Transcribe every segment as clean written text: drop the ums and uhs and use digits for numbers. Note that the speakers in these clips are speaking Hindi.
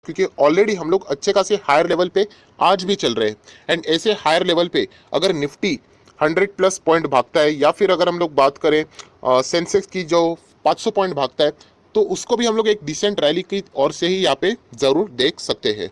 क्योंकि ऑलरेडी हम लोग अच्छे खासे हायर लेवल पे आज भी चल रहे हैं। एंड ऐसे हायर लेवल पे अगर निफ्टी 100+ पॉइंट भागता है, या फिर अगर हम लोग बात करें सेंसेक्स की जो 500 पॉइंट भागता है, तो उसको भी हम लोग एक डिसेंट रैली की ओर से ही यहाँ पे जरूर देख सकते हैं।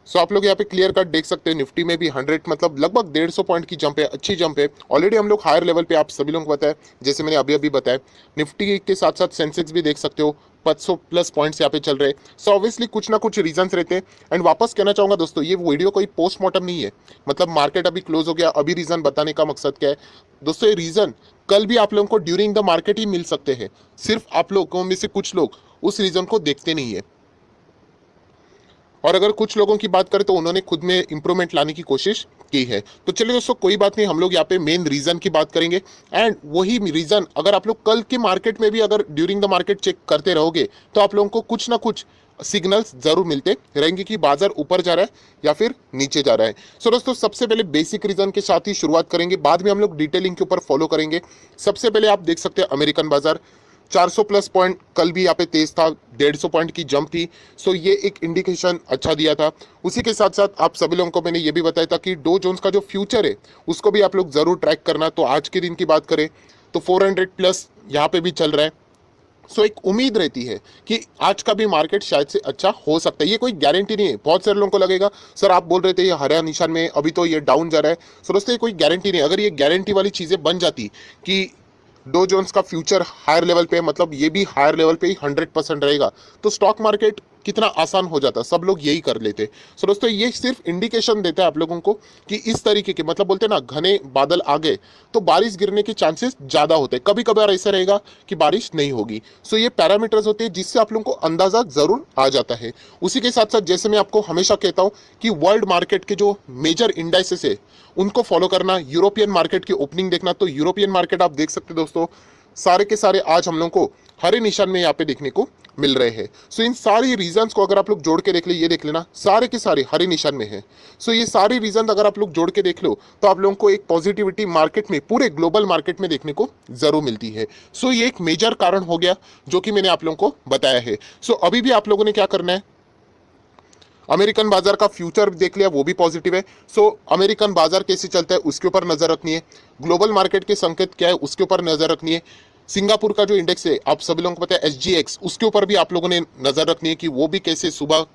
सो आप लोग यहाँ पे क्लियर कट देख सकते हैं, निफ्टी में भी 100 मतलब लगभग 150 पॉइंट की जंप है, अच्छी जंप है। ऑलरेडी हम लोग हायर लेवल पे, आप सभी लोगों को पता है, जैसे मैंने अभी अभी बताया, निफ्टी के साथ साथ सेंसेक्स भी देख सकते हो 500+ पॉइंट्स यहाँ पे चल रहे हैं। सो ऑब्वियसली कुछ ना कुछ रीजंस रहते हैं। एंड वापस कहना चाहूंगा दोस्तों, ये वीडियो कोई पोस्टमार्टम नहीं है, मतलब मार्केट अभी क्लोज हो गया अभी रीजन बताने का मकसद क्या है दोस्तों, ये रीजन कल भी आप लोगों को ड्यूरिंग द मार्केट ही मिल सकते हैं। सिर्फ आप लोगों में से कुछ लोग उस रीजन को देखते नहीं है, और अगर कुछ लोगों की बात करें तो उन्होंने खुद में इंप्रूवमेंट लाने की कोशिश की है। तो चलिए दोस्तों, कोई बात नहीं, हम लोग यहाँ पे मेन रीजन की बात करेंगे। एंड वही रीजन अगर आप लोग कल के मार्केट में भी अगर ड्यूरिंग द मार्केट चेक करते रहोगे, तो आप लोगों को कुछ ना कुछ सिग्नल्स जरूर मिलते रहेंगे कि बाजार ऊपर जा रहा है या फिर नीचे जा रहा है। सो दोस्तों, सबसे पहले बेसिक रीजन के साथ ही शुरुआत करेंगे, बाद में हम लोग डिटेलिंग के ऊपर फॉलो करेंगे। सबसे पहले आप देख सकते हैं अमेरिकन बाजार 400+ पॉइंट कल भी यहाँ पे तेज था, 150 पॉइंट की जंप थी। सो ये एक इंडिकेशन अच्छा दिया था। उसी के साथ साथ आप सभी लोगों को मैंने ये भी बताया था कि डो जोन्स का जो फ्यूचर है उसको भी आप लोग जरूर ट्रैक करना। तो आज के दिन की बात करें तो 400+ यहाँ पे भी चल रहा है। सो एक उम्मीद रहती है कि आज का भी मार्केट शायद से अच्छा हो सकता है। ये कोई गारंटी नहीं है, बहुत सारे लोगों को लगेगा सर आप बोल रहे थे ये हरा निशान में, अभी तो ये डाउन जा रहा है। सो दोस्तों, ये कोई गारंटी नहीं है। अगर ये गारंटी वाली चीज़ें बन जाती कि डो जोन्स का फ्यूचर हायर लेवल पे, मतलब ये भी हायर लेवल पे ही 100% रहेगा, तो स्टॉक मार्केट कितना आसान हो जाता, सब लोग यही कर लेते। सो दोस्तों, ये सिर्फ इंडिकेशन देता है आप लोगों को कि इस तरीके के, मतलब बोलते हैं ना, घने बादल आ गए तो बारिश गिरने के चांसेस ज़्यादा होते हैं। कभी कभार ऐसा रहेगा कि बारिश नहीं होगी। सो ये पैरामीटर्स होते हैं जिससे आप लोगों को अंदाजा जरूर आ जाता है। उसी के साथ साथ जैसे मैं आपको हमेशा कहता हूँ कि वर्ल्ड मार्केट के जो मेजर इंडाइसेस है उनको फॉलो करना, यूरोपियन मार्केट की ओपनिंग देखना। तो यूरोपियन मार्केट आप देख सकते हैं दोस्तों, सारे के सारे आज हम लोगों को हरे निशान में यहाँ पे देखने को मिल रहे हैं। सो इन सारी रीजंस को अगर आप लोग जोड़ के देख ले, ये देख लेना सारे के सारे हरे निशान में है। सो ये सारी रीजन अगर आप लोग जोड़ के देख लो तो आप लोगों को एक पॉजिटिविटी मार्केट में, पूरे ग्लोबल मार्केट में देखने को जरूर मिलती है। सो ये एक मेजर कारण हो गया जो कि मैंने आप लोगों को बताया है। सो अभी भी आप लोगों ने क्या करना है, अमेरिकन बाजार का फ्यूचर देख लिया, वो भी पॉजिटिव है। सो अमेरिकन बाजार कैसे चलता है उसके ऊपर नजर रखनी है, ग्लोबल मार्केट के संकेत क्या है उसके ऊपर नजर रखनी है। सिंगापुर का जो इंडेक्स है आप सभी लोगों को पता है SGX, उसके ऊपर भी आप लोगों ने नजर रखनी है कि वो भी कैसे सुबह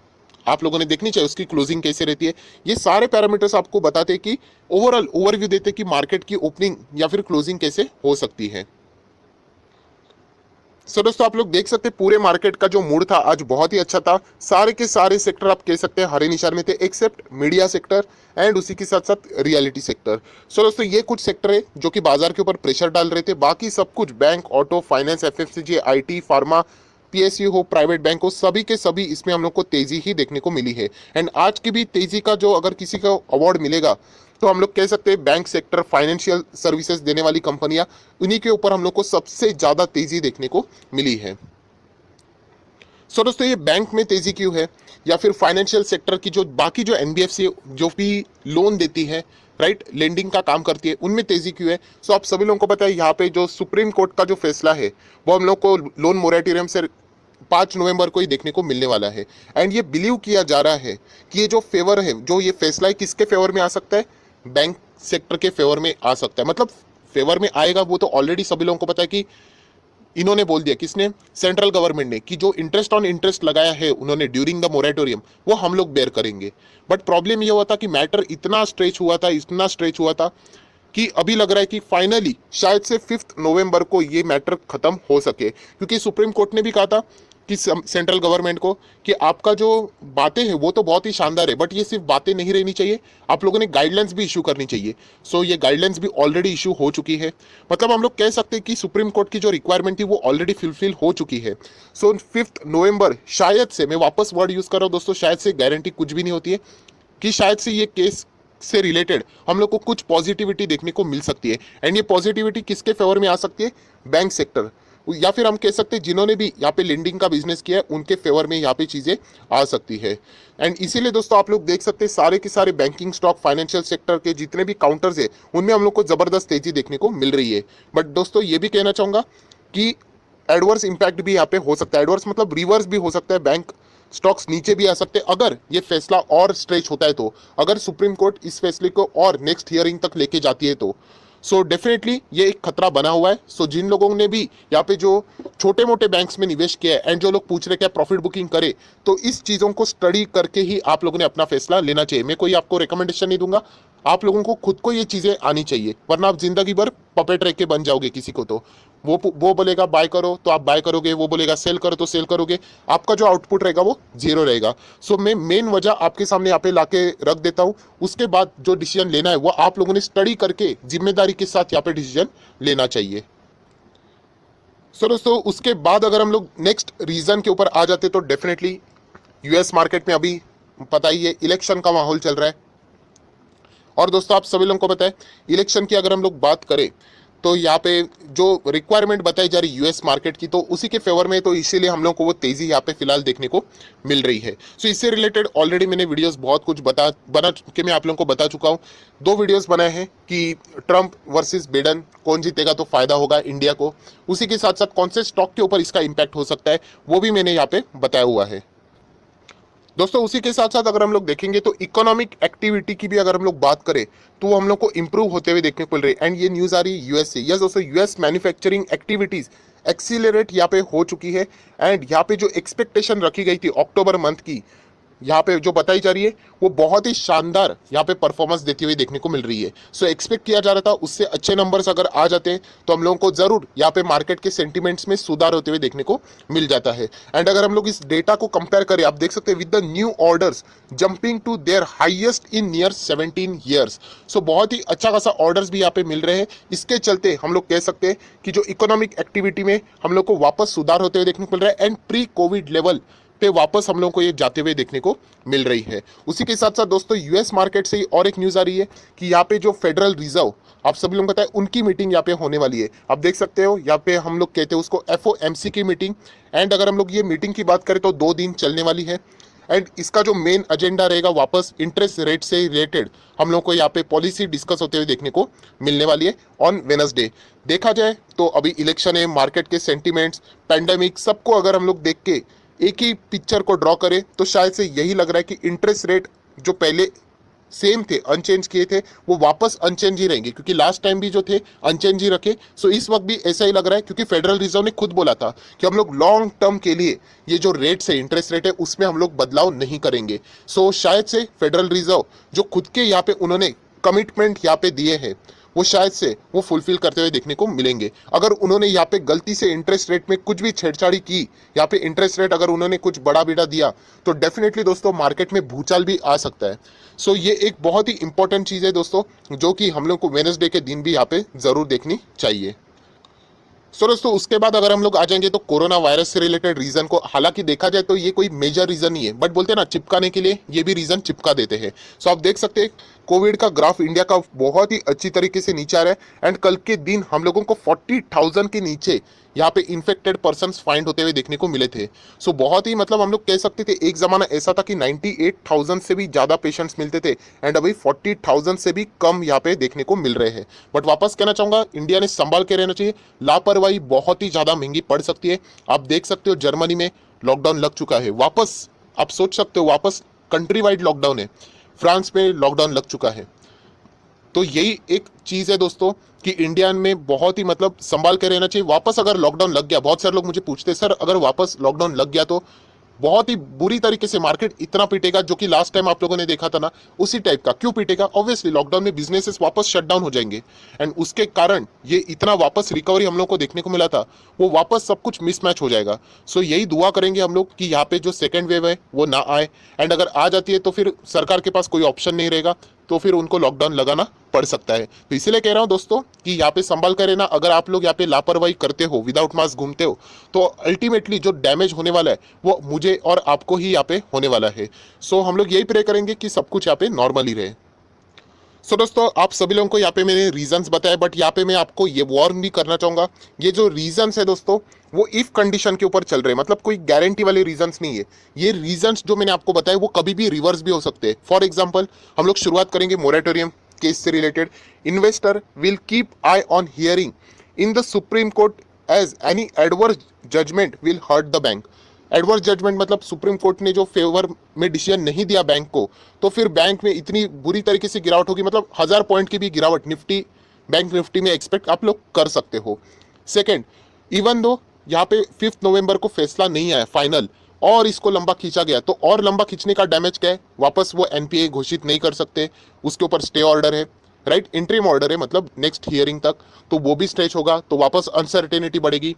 आप लोगों ने देखनी चाहिए, उसकी क्लोजिंग कैसे रहती है। ये सारे पैरामीटर्स आपको बताते हैं कि ओवरऑल ओवरव्यू देते हैं कि मार्केट की ओपनिंग या फिर क्लोजिंग कैसे हो सकती है। सो दोस्तों, आप लोग देख सकते हैं पूरे मार्केट का जो मूड था आज बहुत ही अच्छा था। सारे के सारे सेक्टर आप कह सकते हैं हरे निशान में थे, एक्सेप्ट मीडिया सेक्टर एंड उसी के साथ साथ रियलिटी सेक्टर। सो दोस्तों, ये कुछ सेक्टर है जो कि बाजार के ऊपर प्रेशर डाल रहे थे। बाकी सब कुछ bank, auto, finance, FMCG, IT, pharma, PSU हो, प्राइवेट बैंक हो, सभी के सभी इसमें हम लोग को तेजी ही देखने को मिली है। एंड आज की भी तेजी का जो अगर किसी को अवार्ड मिलेगा तो हम लोग कह सकते हैं बैंक सेक्टर, फाइनेंशियल सर्विसेज देने वाली कंपनियां, उन्हीं के ऊपर हम लोग को सबसे ज्यादा तेजी देखने को मिली है। सो दोस्तों, ये बैंक में तेजी क्यों है, या फिर फाइनेंशियल सेक्टर की जो बाकी जो NBFC जो भी लोन देती है, राइट, लेंडिंग का काम करती है, उनमें तेजी क्यों है। सो आप सभी लोगों को पता है यहाँ पे जो सुप्रीम कोर्ट का जो फैसला है वो हम लोग को लोन मोरेटोरियम से 5 नवंबर को ही देखने को मिलने वाला है। एंड ये बिलीव किया जा रहा है कि ये जो फेवर है, जो ये फैसला है, किसके फेवर में आ सकता है, बैंक सेक्टर के फेवर में आ सकता है। मतलब फेवर में आएगा वो तो ऑलरेडी सभी लोगों को पता है कि इन्होंने बोल दिया, किसने, सेंट्रल गवर्नमेंट ने, कि जो इंटरेस्ट ऑन इंटरेस्ट लगाया है उन्होंने ड्यूरिंग द मोरेटोरियम वो हम लोग बेयर करेंगे। बट प्रॉब्लम ये हुआ था कि मैटर इतना स्ट्रेच हुआ था, इतना स्ट्रेच हुआ था कि अभी लग रहा है कि फाइनली शायद से 5 नवंबर को ये मैटर खत्म हो सके, क्योंकि सुप्रीम कोर्ट ने भी कहा था कि सेंट्रल गवर्नमेंट को कि आपका जो बातें हैं वो तो बहुत ही शानदार है, बट ये सिर्फ बातें नहीं रहनी चाहिए, आप लोगों ने गाइडलाइंस भी इशू करनी चाहिए। सो ये गाइडलाइंस भी ऑलरेडी इशू हो चुकी है। मतलब हम लोग कह सकते हैं कि सुप्रीम कोर्ट की जो रिक्वायरमेंट थी वो ऑलरेडी फुलफिल हो चुकी है। सो 5 नवंबर शायद से, मैं वापस वर्ड यूज कर रहा हूँ दोस्तों, शायद से, गारंटी कुछ भी नहीं होती है, कि शायद से ये केस से रिलेटेड हम लोग को कुछ पॉजिटिविटी देखने को मिल सकती है। एंड ये पॉजिटिविटी किसके फेवर में आ सकती है, बैंक सेक्टर, या फिर हम कह सकते हैं जिन्होंने भी यहाँ पे लेंडिंग का बिजनेस किया है उनके फेवर में यहाँ पे चीजें आ सकती है। एंड इसीलिए दोस्तों आप लोग देख सकते हैं सारे के सारे बैंकिंग स्टॉक, फाइनेंशियल सेक्टर के जितने भी काउंटर्स है उनमें हम लोग को जबरदस्त तेजी देखने को मिल रही है। बट दोस्तों, ये भी कहना चाहूंगा कि एडवर्स इंपैक्ट भी यहाँ पे हो सकता है, एडवर्स मतलब रिवर्स भी हो सकता है बैंक स्टॉक्स नीचे भी आ सकते हैं अगर ये फैसला और स्ट्रेच होता है तो, अगर सुप्रीम कोर्ट इस फैसले को और नेक्स्ट हियरिंग तक लेके जाती है तो। सो डेफिनेटली ये एक खतरा बना हुआ है। सो जिन लोगों ने भी यहाँ पे जो छोटे मोटे बैंक्स में निवेश किया है एंड जो लोग पूछ रहे क्या प्रॉफिट बुकिंग करे, तो इस चीज़ों को स्टडी करके ही आप लोगों ने अपना फैसला लेना चाहिए। मैं कोई आपको रिकमेंडेशन नहीं दूंगा, आप लोगों को खुद को ये चीज़ें आनी चाहिए, वरना आप जिंदगी भर पपेट रह के बन जाओगे किसी को। तो वो बोलेगा बाय करो तो आप बाय करोगे, वो बोलेगा सेल करो तो सेल करोगे, आपका जो आउटपुट रहेगा वो जीरो रहेगा। सो मैं मेन वजह आपके सामने यहाँ पे लाके रख देता हूँ, उसके बाद जो डिसीजन लेना है वो आप लोगों ने स्टडी करके जिम्मेदारी के साथ यहाँ पे डिसीजन लेना चाहिए। सो दोस्तों उसके बाद अगर हम लोग नेक्स्ट रीजन के ऊपर आ जाते तो डेफिनेटली यूएस मार्केट में अभी पता ही है इलेक्शन का माहौल चल रहा है। और दोस्तों आप सभी लोगों को पता है इलेक्शन की अगर हम लोग बात करें तो यहाँ पे जो रिक्वायरमेंट बताई जा रही यूएस मार्केट की तो उसी के फेवर में, तो इसीलिए हम लोग को वो तेजी यहाँ पे फिलहाल देखने को मिल रही है। सो इससे रिलेटेड ऑलरेडी मैंने वीडियोस बहुत कुछ बना के मैं आप लोगों को बता चुका हूँ। 2 वीडियोस बनाए हैं कि ट्रंप वर्सेस बिडेन कौन जीतेगा तो फायदा होगा इंडिया को, उसी के साथ साथ कौन से स्टॉक के ऊपर इसका इम्पैक्ट हो सकता है वो भी मैंने यहाँ पे बताया हुआ है। दोस्तों उसी के साथ साथ अगर हम लोग देखेंगे तो इकोनॉमिक एक्टिविटी की भी अगर हम लोग बात करें तो वो हम लोग को इंप्रूव होते हुए देखने को मिल रही है। एंड ये न्यूज़ आ रही है यूएस से। यस दोस्तों यूएस मैन्युफैक्चरिंग एक्टिविटीज एक्सीलरेट यहाँ पे हो चुकी है। एंड यहाँ पे जो एक्सपेक्टेशन रखी गई थी अक्टूबर मंथ की, यहाँ पे जो बताई जा रही है वो बहुत ही शानदार यहाँ पे परफॉर्मेंस देती हुई देखने को मिल रही है। सो एक्सपेक्ट किया जा रहा था उससे अच्छे नंबर्स अगर आ जाते हैं तो हम लोगों को जरूर यहाँ पे मार्केट के सेंटिमेंट्स में सुधार होते हुए देखने को मिल जाता है। एंड अगर हम लोग इस डेटा को कंपेयर करें, आप देख सकते हैं with the new orders jumping to their highest in near 17 years. So बहुत ही अच्छा खासा ऑर्डर्स भी यहाँ पे मिल रहे हैं। इसके चलते हम लोग कह सकते हैं कि जो इकोनॉमिक एक्टिविटी में हम लोग को वापस सुधार होते हुए देखने को मिल रहा है एंड प्री कोविड लेवल पे वापस हम लोगों को ये जाते हुए देखने को मिल रही है। उसी के साथ साथ दोस्तों यूएस मार्केट से ही और एक न्यूज़ आ रही है कि यहाँ पे जो फेडरल रिजर्व आप सभी लोगों को पता है उनकी मीटिंग यहाँ पे होने वाली है। आप देख सकते हो यहाँ पे हम लोग कहते हैं उसको एफओएमसी की मीटिंग। एंड अगर हम लोग ये मीटिंग की बात करें तो 2 दिन चलने वाली है। एंड इसका जो मेन एजेंडा रहेगा वापस इंटरेस्ट रेट से रिलेटेड हम लोग को यहाँ पे पॉलिसी डिस्कस होते हुए देखने को मिलने वाली है ऑन वेडनेसडे। देखा जाए तो अभी इलेक्शन है, मार्केट के सेंटिमेंट्स, पैंडेमिक, सबको अगर हम लोग देख के एक ही पिक्चर को ड्रॉ करें तो शायद से यही लग रहा है कि इंटरेस्ट रेट जो पहले सेम थे अनचेंज किए थे वो वापस अनचेंज ही रहेंगे, क्योंकि लास्ट टाइम भी जो थे अनचेंज ही रखे। सो इस वक्त भी ऐसा ही लग रहा है क्योंकि फेडरल रिजर्व ने खुद बोला था कि हम लोग लॉन्ग टर्म के लिए ये जो रेट्स है इंटरेस्ट रेट है उसमें हम लोग बदलाव नहीं करेंगे। सो शायद से फेडरल रिजर्व जो खुद के यहाँ पे उन्होंने कमिटमेंट यहाँ पे दिए हैं वो शायद से वो फुलफिल करते हुए देखने को मिलेंगे। अगर उन्होंने यहाँ पे गलती से इंटरेस्ट रेट में कुछ भी छेड़छाड़ी की, यहाँ पे इंटरेस्ट रेट अगर उन्होंने कुछ बड़ा बिड़ा दिया तो डेफिनेटली दोस्तों मार्केट में भूचाल भी आ सकता है। सो ये एक बहुत ही इंपॉर्टेंट चीज़ है दोस्तों जो कि हम लोग को वेडनेसडे के दिन भी यहाँ पे ज़रूर देखनी चाहिए। सो दोस्तों उसके बाद अगर हम लोग आ जाएंगे तो कोरोना वायरस से रिलेटेड रीजन को, हालांकि देखा जाए तो ये कोई मेजर रीजन नहीं है बट बोलते हैं ना चिपकाने के लिए ये भी रीजन चिपका देते हैं। सो आप देख सकते हैं कोविड का ग्राफ इंडिया का बहुत ही अच्छी तरीके से नीचे आ रहा है। एंड कल के दिन हम लोगों को 40,000 के नीचे यहाँ पे इन्फेक्टेड पर्सन्स फाइंड होते हुए देखने को मिले थे। सो बहुत ही मतलब हम लोग कह सकते थे एक जमाना ऐसा था कि 98,000 से भी ज़्यादा पेशेंट्स मिलते थे एंड अभी 40,000 से भी कम यहाँ पे देखने को मिल रहे हैं। बट वापस कहना चाहूँगा इंडिया ने संभाल के रहना चाहिए, लापरवाही बहुत ही ज़्यादा महंगी पड़ सकती है। आप देख सकते हो जर्मनी में लॉकडाउन लग चुका है, वापस आप सोच सकते हो वापस कंट्री वाइड लॉकडाउन है, फ्रांस में लॉकडाउन लग चुका है। तो यही एक चीज़ है दोस्तों कि इंडिया में बहुत ही मतलब संभाल के रहना चाहिए। वापस अगर लॉकडाउन लग गया, बहुत सारे लोग मुझे पूछते हैं सर अगर वापस लॉकडाउन लग गया तो बहुत ही बुरी तरीके से मार्केट इतना पिटेगा जो कि लास्ट टाइम आप लोगों ने देखा था ना उसी टाइप का। क्यों पिटेगा? ऑब्वियसली लॉकडाउन में बिजनेसेस वापस शट डाउन हो जाएंगे एंड उसके कारण ये इतना वापस रिकवरी हम लोग को देखने को मिला था वो वापस सब कुछ मिसमैच हो जाएगा। सो यही दुआ करेंगे हम लोग कि यहाँ पे जो सेकेंड वेव है वो ना आए एंड अगर आ जाती है तो फिर सरकार के पास कोई ऑप्शन नहीं रहेगा, तो फिर उनको लॉकडाउन लगाना पड़ सकता है। तो इसीलिए कह रहा हूँ दोस्तों कि यहाँ पे संभाल कर रहना। अगर आप लोग यहाँ पे लापरवाही करते हो, विदाउट मास्क घूमते हो, तो अल्टीमेटली जो डैमेज होने वाला है वो मुझे और आपको ही यहाँ पे होने वाला है। सो हम लोग यही प्रे करेंगे कि सब कुछ यहाँ पे नॉर्मली रहे। सो दोस्तों आप सभी लोगों को यहाँ पे मैंने रीजंस बताए बट यहाँ पे मैं आपको ये वार्न भी करना चाहूँगा, ये जो रीजंस है दोस्तों वो इफ कंडीशन के ऊपर चल रहे हैं, मतलब कोई गारंटी वाले रीजंस नहीं है। ये रीजंस जो मैंने आपको बताए वो कभी भी रिवर्स भी हो सकते हैं। फॉर एग्जाम्पल हम लोग शुरुआत करेंगे मोरेटोरियम केस से related. Investor will keep eye on hearing in the Supreme Court as any adverse judgment will hurt the bank. Adverse judgment मतलब सुप्रीम कोर्ट ने जो फेवर में डिसीजन नहीं दिया बैंक को, तो फिर बैंक में इतनी बुरी तरीके से गिरावट होगी, मतलब 1000 पॉइंट की भी गिरावट निफ्टी, बैंक निफ्टी में एक्सपेक्ट आप लोग कर सकते हो। सेकेंड, इवन दो यहाँ पे 5 नवंबर को फैसला नहीं आया फाइनल और इसको लंबा खींचा गया, तो और लंबा खींचने का डैमेज क्या है, वापस वो एनपीए घोषित नहीं कर सकते, उसके ऊपर स्टे ऑर्डर है, राइट, इंटरिम ऑर्डर है, मतलब नेक्स्ट हियरिंग तक, तो वो भी स्ट्रेच होगा, तो वापस अनसर्टेनिटी बढ़ेगी,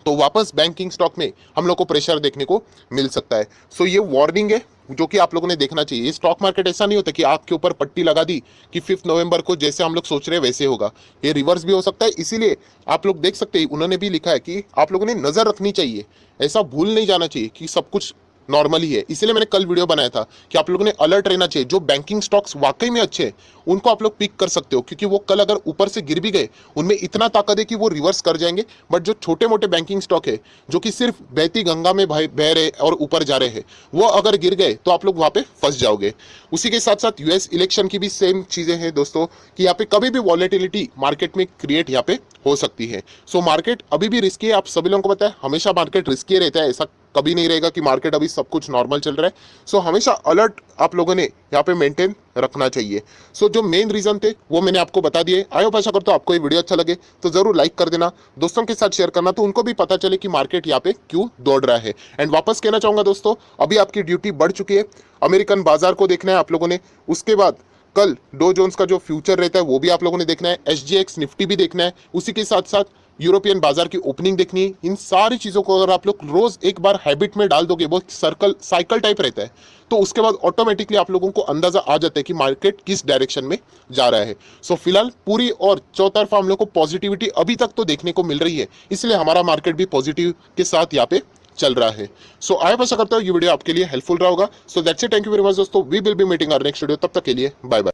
तो वापस बैंकिंग स्टॉक में हम लोग को प्रेशर देखने को मिल सकता है। सो ये वार्निंग है जो कि आप लोगों ने देखना चाहिए। ये स्टॉक मार्केट ऐसा नहीं होता कि आग के ऊपर पट्टी लगा दी कि 5 नवंबर को जैसे हम लोग सोच रहे हैं वैसे होगा, ये रिवर्स भी हो सकता है। इसीलिए आप लोग देख सकते हैं, उन्होंने भी लिखा है कि आप लोगों ने नजर रखनी चाहिए, ऐसा भूल नहीं जाना चाहिए कि सब कुछ नॉर्मली है। इसीलिए मैंने कल वीडियो बनाया था कि आप लोगों ने अलर्ट रहना चाहिए, जो बैंकिंग स्टॉक्स वाकई में अच्छे हैं उनको आप लोग पिक कर सकते हो, क्योंकि वो कल अगर ऊपर से गिर भी गए, उनमें इतना ताकत है कि वो रिवर्स कर जाएंगे। बट जो छोटे मोटे बैंकिंग स्टॉक है जो कि सिर्फ बहती गंगा में बह रहे और ऊपर जा रहे हैं, वो अगर गिर गए तो आप लोग वहां पे फंस जाओगे। उसी के साथ साथ यूएस इलेक्शन की भी सेम चीजें हैं दोस्तों, कि यहाँ पे कभी भी वॉलेटिलिटी मार्केट में क्रिएट यहाँ पे हो सकती है। सो मार्केट अभी भी रिस्की है, आप सभी लोगों को पता है, हमेशा मार्केट रिस्की रहता है, ऐसा कभी नहीं रहेगा कि मार्केट अभी सब कुछ नॉर्मल चल रहा है। सो हमेशा अलर्ट आप लोगों ने यहाँ पे मेंटेन रखना चाहिए। सो जो मेन रीजन थे वो मैंने आपको बता दिए। आई होप आशा करता हूं आपको ये वीडियो अच्छा लगे तो जरूर लाइक कर देना, दोस्तों के साथ शेयर करना, तो उनको भी पता चले कि मार्केट यहाँ पे क्यों दौड़ रहा है। एंड वापस कहना चाहूंगा दोस्तों, अभी आपकी ड्यूटी बढ़ चुकी है, अमेरिकन बाजार को देखना है आप लोगों ने, उसके बाद कल डो जोन्स का जो फ्यूचर रहता है वो भी आप लोगों ने देखना है, एसजीएक्स निफ्टी भी देखना है, उसी के साथ साथ यूरोपियन बाजार की ओपनिंग देखनी है। इन सारी चीज़ों को अगर आप लोग रोज एक बार हैबिट में डाल दोगे, वो साइकिल टाइप रहता है, तो उसके बाद ऑटोमेटिकली आप लोगों को अंदाजा आ जाता है कि मार्केट किस डायरेक्शन में जा रहा है। सो फिलहाल पूरी और चौतरफा हम लोग को पॉजिटिविटी अभी तक तो देखने को मिल रही है, इसलिए हमारा मार्केट भी पॉजिटिव के साथ यहाँ पे चल रहा है। सो आई आशा करता हूँ ये वीडियो आपके लिए हेल्पफुल रहा होगा। So that's it, thank you very much दोस्तों, we will be meeting our next video, तब तक के लिए बाय बाय।